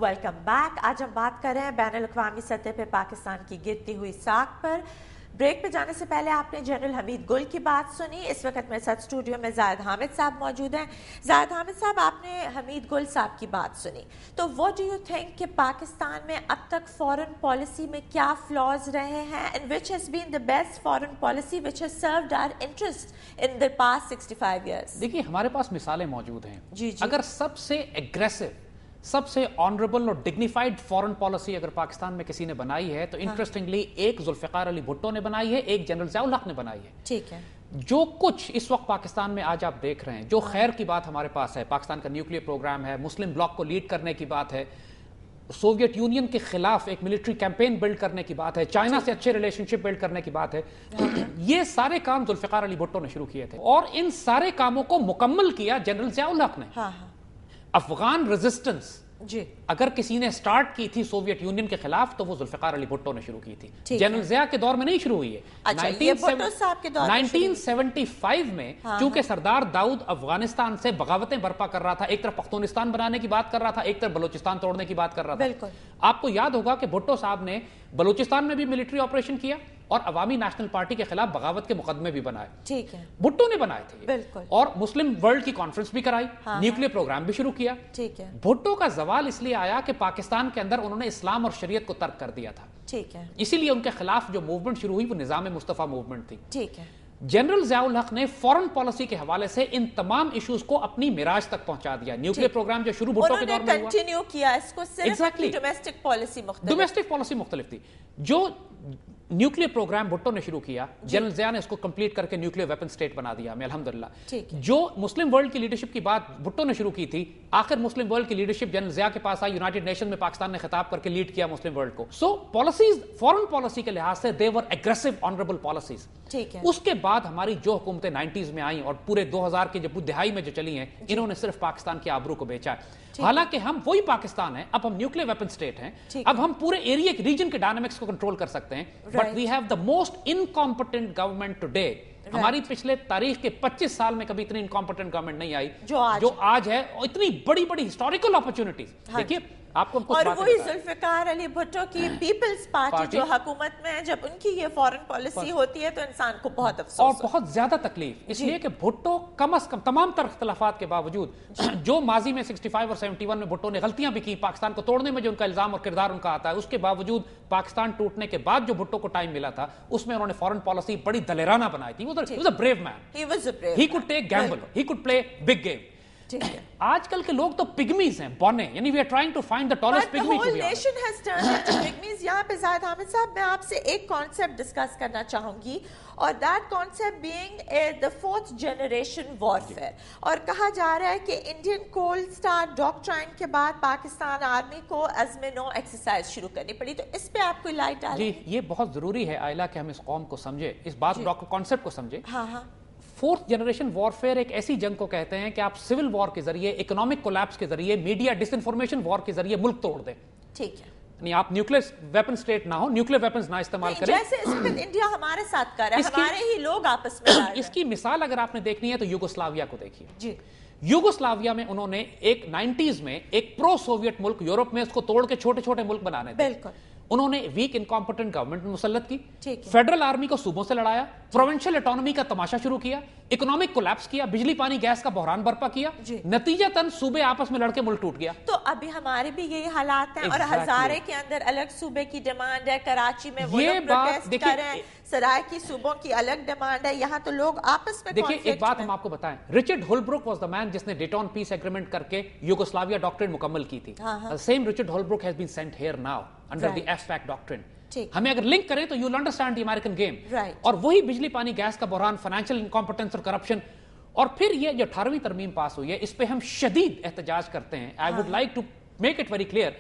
Welcome back. आज हम बात कर रहे हैं बैन अल-अक़वामी सतह पे पाकिस्तान की गिरती हुई साख पर। ब्रेक पे जाने से पहले आपने जनरल हमीद गुल की बात सुनी। इस वक्त मेरे साथ स्टूडियो में जाहिद हामिद साहब मौजूद हैं। जाहिद हामिद साहब, आपने हमीद गुल साहब की बात सुनी, तो व्हाट डू यू थिंक कि पाकिस्तान में अब तक फॉरेन पॉलिसी में क्या फ्लॉज रहे हैं and which has been the best foreign policy which has served our interest in the past 65 years? देखिए, हमारे पास मिसालें मौजूद हैं। जी। अगर सबसे एग्रेसिव, सबसे ऑनरेबल और डिग्निफाइड फॉरेन पॉलिसी अगर पाकिस्तान में किसी ने बनाई है तो इंटरेस्टिंगली एक जुल्फिकार अली भुट्टो ने बनाई है, एक जनरल ज़ियाउल हक ने बनाई है। ठीक है। जो कुछ इस वक्त पाकिस्तान में आज आप देख रहे हैं, जो खैर की बात हमारे पास है, पाकिस्तान का न्यूक्लियर प्रोग्राम है, मुस्लिम ब्लॉक को लीड करने की बात है, सोवियत यूनियन के खिलाफ एक मिलिट्री कैंपेन बिल्ड करने की बात है, चाइना से अच्छे रिलेशनशिप बिल्ड करने की बात है, ये सारे काम जुल्फिकार अली भुट्टो ने शुरू किए थे और इन सारे कामों को मुकम्मल किया जनरल ज़ियाउल हक ने। अफगान रेजिस्टेंस जी अगर किसी ने स्टार्ट की थी सोवियत यूनियन के खिलाफ तो वो जुल्फिकार अली भुट्टो ने शुरू की थी। जनरल ज़िया के दौर में नहीं शुरू हुई है। अच्छा, ये भुट्टो साहब के दौर में 1975 में चूंकि सरदार दाऊद अफगानिस्तान से बगावतें बर्पा कर रहा था, एक तरफ पख्तूनिस्तान बनाने की बात कर रहा था, एक तरफ बलूचिस्तान तोड़ने की बात कर रहा था। आपको याद होगा कि भुट्टो साहब ने बलूचिस्तान में भी मिलिट्री ऑपरेशन किया और अवामी नेशनल पार्टी के खिलाफ बगावत के मुकदमे भी बनाए। ठीक है, भुट्टो ने बनाए थे। बिल्कुल। और मुस्लिम वर्ल्ड की कॉन्फ्रेंस भी कराई, न्यूक्लियर प्रोग्राम भी शुरू किया। ठीक है। भुट्टो का जवाल इसलिए आया कि पाकिस्तान के अंदर उन्होंने इस्लाम और शरीयत को तर्क कर दिया था। ठीक है। इसीलिए उनके खिलाफ जो मूवमेंट शुरू हुई वो निजाम मुस्तफा मूवमेंट थी। ठीक है। जनरल ज़ियाउल हक ने फॉरेन पॉलिसी के हवाले से इन तमाम इश्यूज को अपनी मिराज तक पहुंचा दिया। न्यूक्लियर प्रोग्राम जो शुरू भुट्टो के दौर में हुआ, कंटिन्यू किया इसको, सिर्फ डोमेस्टिक पॉलिसी मुख्तलिफ थी। जो न्यूक्लियर प्रोग्राम भुट्टो ने शुरू किया, जनरल ज़िया ने इसको कंप्लीट करके न्यूक्लियर वेपन स्टेट बना दिया हमें, अल्हम्दुलिल्लाह। जो मुस्लिम वर्ल्ड की लीडरशिप की बात भुट्टो ने शुरू की थी, आखिर मुस्लिम वर्ल्ड की लीडरशिप जनरल ज़िया के पास आई, यूनाइटेड नेशन में पाकिस्तान ने खिताब करके लीड किया मुस्लिम वर्ल्ड को। सो पॉलिसीज, फॉरेन पॉलिसी के लिहाज से दे वर एग्रेसिव ऑनरेबल पॉलिसीज। ठीक है। उसके बाद हमारी जो हुकूमतें 90s में आई और पूरे 2000 की जब दिहाई में जो चली हैं, इन्होंने सिर्फ पाकिस्तान की आबरू को बेचा है। हालांकि हम वही पाकिस्तान है, अब हम न्यूक्लियर वेपन स्टेट हैं, अब हम पूरे एरिया रीजन के डायनामिक्स को कंट्रोल कर सकते हैं, but we have the most incompetent government today. हमारी पिछले तारीख के 25 साल में कभी इतनी इनकॉम्पिटेंट गवर्नमेंट नहीं आई जो आज है, और इतनी बड़ी बड़ी हिस्टोरिकल अपॉर्चुनिटीज। देखिए आपको और वही जुल्फिकार अली भुट्टो की पीपल्स पार्टी जो हुकूमत में है, जब उनकी ये फॉरेन पॉलिसी होती है तो इंसान को बहुत अफसोस और बहुत ज्यादा तकलीफ, इसलिए कि भुट्टो कम अज कम तमाम तरह इख्तलाफात के बावजूद जो माजी में 65 और 71 में भुट्टो ने गलतियां भी की, पाकिस्तान को तोड़ने में जो उनका इल्जाम और किरदार उनका आता है, उसके बावजूद पाकिस्तान टूटने के बाद जो भुट्टो को टाइम मिला था उसमें उन्होंने फॉरेन पॉलिसी बड़ी दलेराना बनाई थी। He was a brave man. He could take gamble. He could play big game. आजकल के लोग तो पिग्मीज हैं, बौने, यानी we are trying to find the tallest pygmy to be honest. Nation has turned into pygmies. यहां पे जाहिद हामिद साहब, मैं आपसे एक कॉन्सेप्ट डिस्कस करना चाहूंगी, और that concept being the fourth generation warfare. और कहा जा रहा है कि इंडियन कोल्ड स्टार डॉक्ट्राइन के बाद पाकिस्तान आर्मी को अज़्म नो एक्सरसाइज शुरू करनी पड़ी, तो इस पे आप कोई लाइट डालें? जी, ये बहुत जरूरी है आयला कि हम इस कौम को समझे, इस बात कॉन्सेप्ट को समझे। हाँ। फोर्थ जनरेशन वॉरफेयर एक ऐसी जंग को कहते हैं कि आप सिविल वॉर के जरिए, इकोनॉमिक कोलैप्स के जरिए, मीडिया डिसइंफॉर्मेशन वॉर के जरिए मुल्क तोड़ दें। ठीक है। नहीं, आप न्यूक्लियर वेपन स्टेट ना हो, न्यूक्लियर वेपन्स ना इस्तेमाल करें, जैसे इस वक्त इंडिया हमारे साथ कर रहा है, हमारे ही लोग आपस में लड़ रहे हैं। इसकी मिसाल अगर आपने देखनी है तो यूगोस्लाविया को देखिए। जी। यूगोस्लाविया में उन्होंने एक 90s में एक प्रो सोवियत मुल्क, यूरोप में उसको तोड़ के छोटे छोटे मुल्क बनाने थे। बिल्कुल। उन्होंने वीक इनकॉम्पिटेंट गवर्नमेंट मुसल्लत की, फेडरल आर्मी को सूबों से लड़ाया, प्रोविंशियल ऑटोनॉमी का तमाशा शुरू किया, इकोनॉमिक कोलैप्स किया, बिजली पानी गैस का बहरान बर्पा किया, नतीजतन सूबे आपस में लड़के मुल्क टूट गया। तो अभी हमारे भी यही हालात हैं। और हजारे के अंदर अलग सूबे की डिमांड है, कराची में वो लोग प्रोटेस्ट कर रहे हैं, सराय की सूबों की अलग डिमांड है, यहाँ तो लोग आपस में। देखिए एक बात हम आपको बताएं, Richard Holbrooke was the man जिसने डेटन पीस एग्रीमेंट करके यूगोस्लाविया डॉक्ट्रिन मुकम्मल की थी। Same Richard Holbrooke has been sent here now under the AfPak doctrine. हमें अगर लिंक करें तो you will understand the American game. और वही बिजली पानी गैस का बहरान, फाइनेंशियल इनकॉम्पिटेंस और करप्शन, और फिर ये जो 18वीं तरमीम पास हुई है, इस पे हम शदीद एहतजाज करते हैं। I would like to make it very clear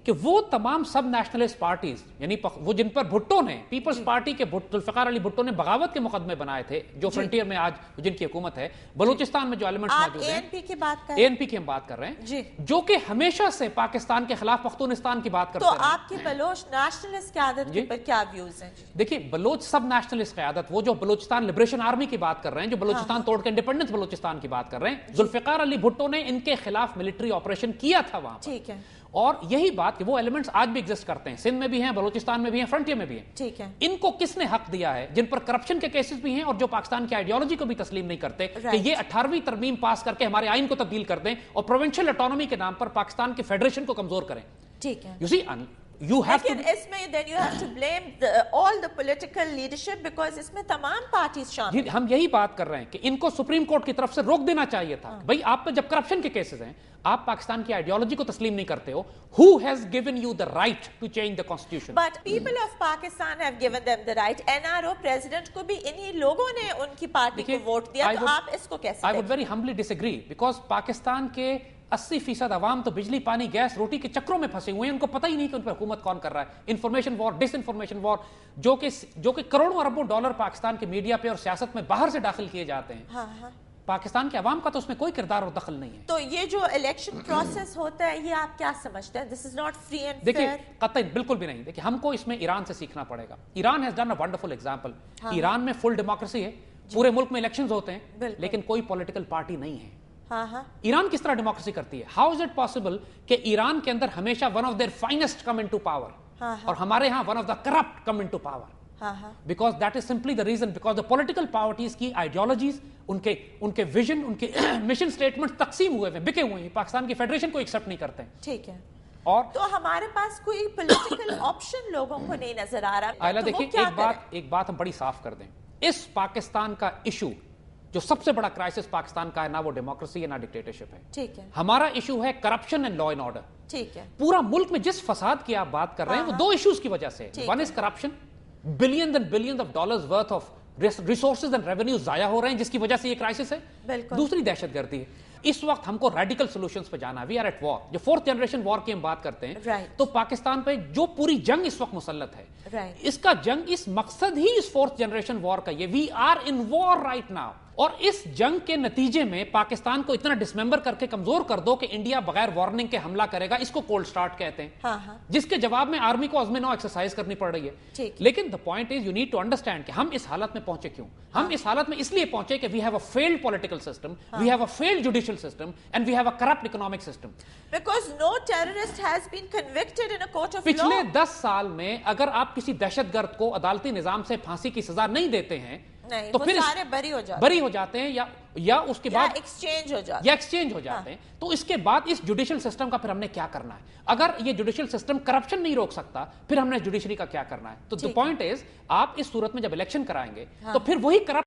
कि वो तमाम सब नेशनलिस्ट पार्टीज, यानी वो जिन पर भुट्टो ने, पीपल्स पार्टी के जुल्फिकार अली भुट्टो ने बगावत के मुकदमे बनाए थे, जो फ्रंटियर में आज जिनकी हुकूमत है, बलूचिस्तान में जो एलिमेंट्स मौजूद हैं, एएनपी की बात कर, एएनपी की हम बात कर रहे हैं, जो कि हमेशा से पाकिस्तान के खिलाफ पख्तूनिस्तान की बात करते हैं। तो आपकी बलोच नेशनलिस्ट क़यादत के ऊपर क्या व्यूज हैं? देखिए, बलोच सब नेशनलिस्ट क़यादत, वो जो बलूचिस्तान लिबरेशन आर्मी की बात कर रहे हैं, जो बलूचिस्तान तोड़ के इंडिपेंडेंस बलूचिस्तान की बात कर रहे हैं, जुल्फिकार अली भुट्टो ने इनके खिलाफ मिलिट्री ऑपरेशन किया था वहां। ठीक है। اور یہی بات کہ وہ ایلیمنٹس آج بھی ایگزسٹ کرتے ہیں، سندھ میں بھی ہیں، بلوچستان میں بھی ہیں، فرنٹیئر میں بھی ہیں. ٹھیک ہے. ان کو کس نے حق دیا ہے جن پر کرپشن کے کیسز بھی ہیں اور جو پاکستان کی آئیڈیالوجی کو بھی تسلیم نہیں کرتے کہ یہ 18ویں ترمیم پاس کر کے ہمارے آئین کو تبدیل کر دیں اور پروونشل اٹانومی کے نام پر پاکستان کے فیڈریشن کو کمزور کریں. ٹھیک ہے. You see, you have to... اس میں then you have to blame all the political leadership because اس میں تمام پارٹیز شامل ہیں. ہم یہی بات کر رہے ہیں کہ ان کو سپریم کورٹ کی طرف سے روک دینا چاہیے تھا. بھئی آپ پہ جب کرپشن کے کیسز ہیں، آپ پاکستان کی آئیڈیالوجی کو تسلیم نہیں کرتے ہو. Who has given you the right to change the constitution? But people of Pakistan have given them the right. NRO president کو بھی انہی لوگوں نے ان کی پارٹی کو ووٹ دیا، تو آپ اس کو کیسے I would very humbly disagree because Pakistan کے 80% عوام تو بجلی، پانی، گیس، روٹی کے چکروں میں پھنسے ہوئے ہیں. ان کو پتہ ہی نہیں کہ ان پر حکومت کون کر رہا ہے. انفارمیشن وار، ڈس انفارمیشن وار، جو کہ کروڑوں اربوں ڈالر پاکستان کے میڈیا پہ اور سیاست میں باہر سے داخل کیے جاتے ہیں. پاکستان کے عوام کا تو اس میں کوئی کردار اور دخل نہیں ہے. تو یہ جو الیکشن پروسیس ہوتا ہے، یہ آپ کیا سمجھتے ہیں؟ This is not free and fair. دیکھیے قطعی بالکل بھی نہیں. دیکھیے ہم کو اس میں ایران سے سیکھنا پڑے گا. Iran has done a wonderful example. Iran میں فل ڈیموکریسی ہے، پورے ملک میں الیکشنز ہوتے ہیں، لیکن کوئی پولیٹیکل پارٹی نہیں ہے. ایران کس طرح ڈیموکریسی کرتی ہے؟ ہاؤ از اٹ پاسبل کہ ایران کے اندر ہمیشہ one of their finest come into power اور ہمارے ہاں one of the corrupt come into power? Because that is simply the reason, because the political parties کی ideologies، ان کے vision، ان کے mission statements تقسیم ہوئے ہیں، بکے ہوئے ہیں. پاکستان کی فیڈریشن کو ایکسپٹ نہیں کرتے. ٹھیک ہے. اور تو ہمارے پاس کوئی پولیٹیکل آپشن لوگوں کو نہیں نظر آ رہا. آئلہ دیکھیے ایک بات ہم بڑی صاف کر دیں. اس پاکستان کا ایشو جو سب سے بڑا کرائسس پاکستان کا ہے، نہ وہ ڈیموکریسی ہے نہ ڈکٹیٹرشپ ہے. ٹھیک ہے. ہمارا ایشو ہے corruption and law and order. ٹھیک ہے. پورا ملک میں جس فساد کی آپ بات کر رہے ہیں وہ دو ایشوز کی وجہ سے. One is corruption, billions and billions of dollars worth of resources and revenues ضائع ہو رہے ہیں، جس کی وجہ سے یہ کرائسس ہے. دوسری دہشت گردی ہے. اس وقت ہم کو ریڈیکل سولوشنز پہ جانا ہے. We are at war. جو فورتھ جنریشن وار کی ہم بات کرتے ہیں، تو پاکستان پہ جو پوری جنگ اس وقت مسلط ہے، اس کا جنگ، اس مقصد ہی اس فورتھ جنریشن وار کا یہ we are in war right now. اور اس جنگ کے نتیجے میں پاکستان کو اتنا ڈسممبر کر کے کمزور کر دو کہ انڈیا بغیر وارننگ کے حملہ کرے گا. اس کو کولڈ سٹارٹ کہتے ہیں، جس کے جواب میں آرمی کو عزم نو ایکسرسائز کرنی پڑ رہی ہے. لیکن the point is you need to understand کہ ہم اس حالت میں پہنچے کیوں. ہم اس حالت میں اس لیے پہنچے کہ we have a failed political system, we have a failed judicial system and we have a corrupt economic system. Because no terrorist has been convicted in a court of law. پچھلے 10 سال میں اگر آپ کسی دہشت گرد کو عدالتی نظام سے پھانسی کی سزا نہیں دیتے ہیں تو پھر سارے بری ہو جاتے ہیں یا اس کے بعد ایکسچینج ہو جاتے ہیں. تو اس کے بعد اس جوڈیشل سسٹم کا پھر ہم نے کیا کرنا ہے؟ اگر یہ جوڈیشل سسٹم کرپشن نہیں روک سکتا، پھر ہم نے جوڈیشری کا کیا کرنا ہے؟ تو the point is آپ اس صورت میں جب الیکشن کرائیں گے تو پھر وہی کرپٹ